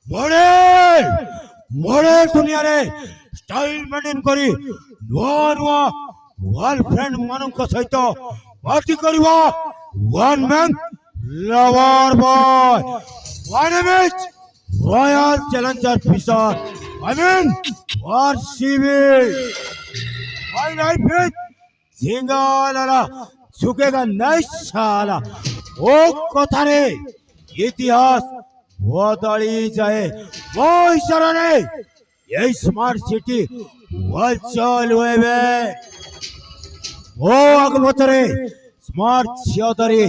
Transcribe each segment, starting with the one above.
model model দুনিয়ারে style maintain করি নୂଆ ନୂଆ গার্লফ্রেন্ড ମାନଙ୍କ সহিত পার্টি করিব one man lover boy one image royal challenger fisher I mean RCB my life is झिंगालाला झुकेगा नहीं साला ओ कथारे इतिहास बदली जाए वो इशारा नहीं ये स्मार्ट सिटी वचल हुए ओ आगे बचरे स्मार्ट सियादरी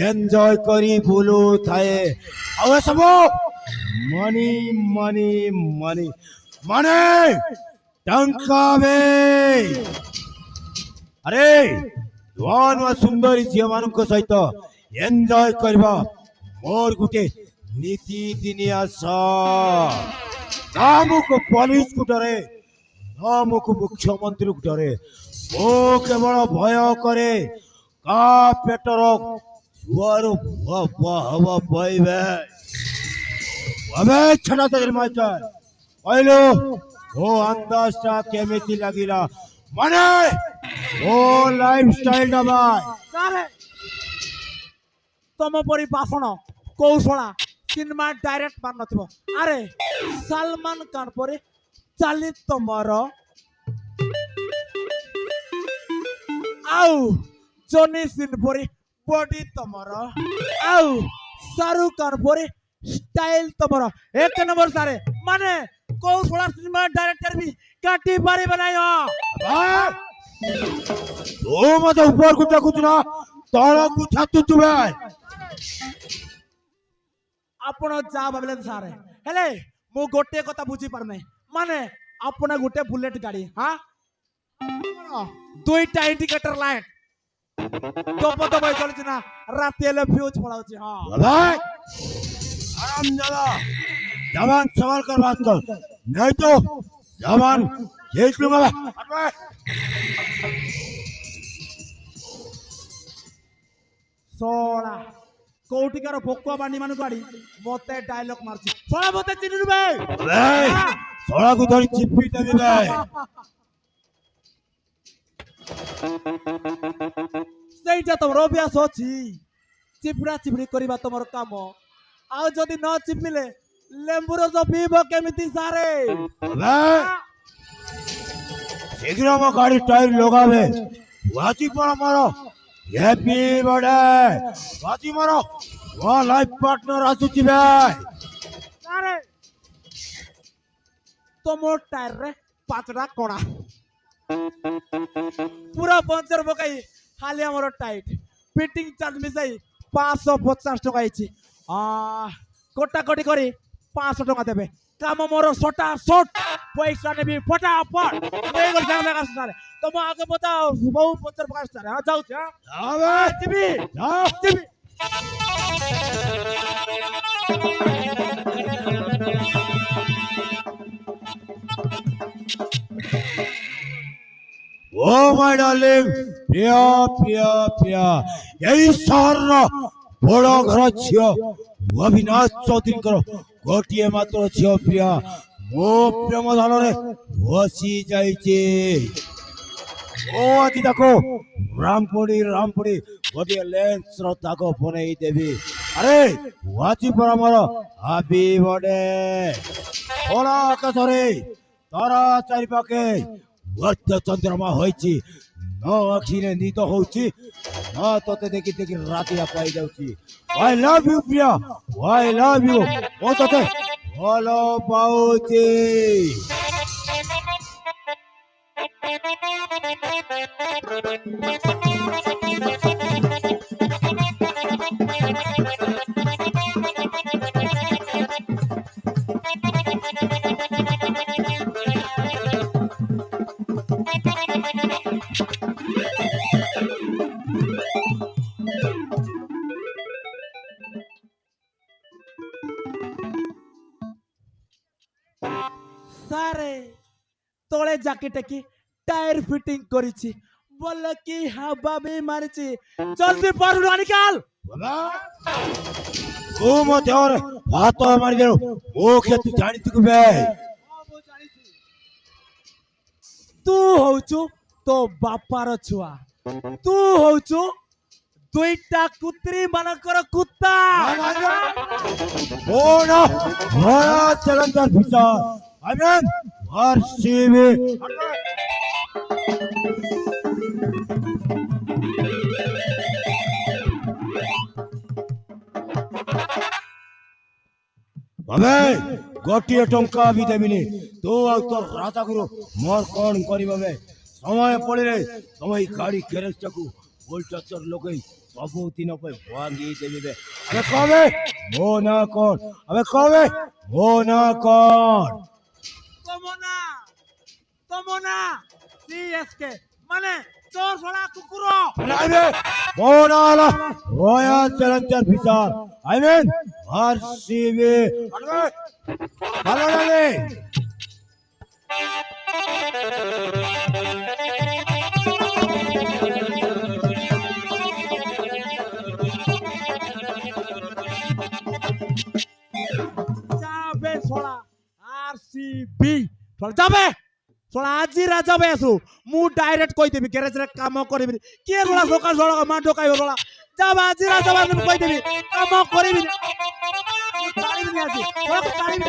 एंजॉय करी बोलो थाए अब सब मनी मनी मनी मनी टंका में अरे नୂଆ ନୂଆ ସୁନ୍ଦରୀ ଝିଅ ମାନଙ୍କ ସହିତ ଏନ୍ଜୟ କରିବା ମୋର ଗୋଟେ ନୀତି ଦିନିଆ ନାମକୁ ପୋଲିସକୁ ଡରେ ନାମକୁ ମୁଖ୍ୟମନ୍ତ୍ରୀକୁ ଡରେ ମୁଁ କେବଳ ଭୟ କରେ କା ପେଟର ଛୁଆରୁ ହବ ବଇବେ ଆମେ ଛଡ଼ା ତେଲ ମାଷ୍ଟର କହିଲୁ ମୋ ଅନ୍ଦାଜଟା କେମିତି ଲାଗିଲା ମାନେ ओ लाइफस्टाइल दबाय सारे तुम परी भाषण कौशला सिनेमा डायरेक्ट मान नथिबो अरे सलमान खान परी चाली तमर आउ जॉनी सिन परी बॉडी तमर आउ शाहरुख खान परी स्टाइल तमर एक नंबर सारे माने कौशला सिनेमा डायरेक्टर भी काटी पारी बनायो तो मत ऊपर को कुछ ना तोड़ा को छातु तुबे आपण जा भाबले सारे हेले मु गोटे कथा बुझी पार नै माने आपण गोटे बुलेट गाड़ी हां दुईटा इंडिकेटर लाइट दब दब चलछि ना राती एले फ्यूज पड़ाउछि हां भाई आराम जला जवान सवाल कर बात कर नहीं तो जवान देख लूंगा सोला कोटिकार भोकुआ बांडी मानु गाड़ी मते डायलॉग मारछि सोला मते चिन्नु बे सोला को धरी चिप्पी देबे ସେଇଟା ତମର ଅଭ୍ୟାସ ଅଛି ଚିପଡ଼ା ଚିପଡ଼ି କରିବା ତମର କାମ ଆଉ ଯଦି ନ ଚିପିଲେ ଲେମ୍ବୁ ରସ ପିଇବ କେମିତି ସାରେ शीघ्र वो गाड़ी टायर लगावे वाची पर मारो हैप्पी बर्थडे वाची मारो वो लाइफ पार्टनर आसुची बे सारे तमो टायर रे पाचड़ा कोणा पूरा पंचर पकाई खाली हमर टाइट फिटिंग चार्ज मिसाई 550 टका आइछि कोटा कोटी करी 500 टका देबे काम मोर सोटा सोट पैसा नेबी फटाफट नहीं कर जागा लगा सारे तुम आगे बताओ बहु पंचर पकाई सारे हां जाऊ जा आवे चिबी चिबी ओ माय डार्लिंग प्रिया प्रिया प्रिया यही शहर बड़ घर झियो अविनाश चौधरी करो गोटे मात्र झियो प्रिया मो प्रेम धन रे बसी जाइछे ओ आदि देखो रामपुरी गोटे लेंस रो ताको बनै देबी अरे वाची पर हमर हैप्पी बर्थडे ओला आकाशरे तारा चारि पाके वर्त चंद्रमा होइछि न अखिरे निद होछि न तते देखि देखि रातिया पाई जाउछि I love you Priya I love you ओ तते भलो पाउछि सारे तोले जाके टेकी टायर फिटिंग करिछि बोले कि हवा भी मारची जल्दी पढ़ निकाल बाबा तू मत और हाथ मारी दे ओ के तू जानी तू बे तू होचु तो बापार छुआ तू होचु दुईटा कुत्री मानकर कुत्ता ओ ना माया चलंदर भिसा आमेन आरसीबी अबे गोटिए टंका भी देबिनी तू आ तो राजा गुरु मोर कोन करिबे बे समय पड़िले समय गाड़ी गैरेज चकू वोल्टाचर लोकई सब दिन पे भांगी देबे बे अबे कबे मो ना कोन अबे कबे मो ना कोन तमोना तमोना सीएसके माने चोर छोड़ा कुकुरो अबे मो ना ला रॉयल चैलेंजर भिसार आई मीन आरसीबी अबे ভালো লাগে যাবে ছোড়া আরসিবি ছোড়া যাবে ছোড়া আজি রাজা বেসু মু ডাইরেক্ট কই দেবি গ্যারেজ রে কাম করিবি কে ছোড়া সকাল সকাল মা ঢোকাইব ছোড়া যাবা আজি রাজা বাদ কই দেবি কাম করিবি তাড়িবি আজি ছোড়া তাড়িবি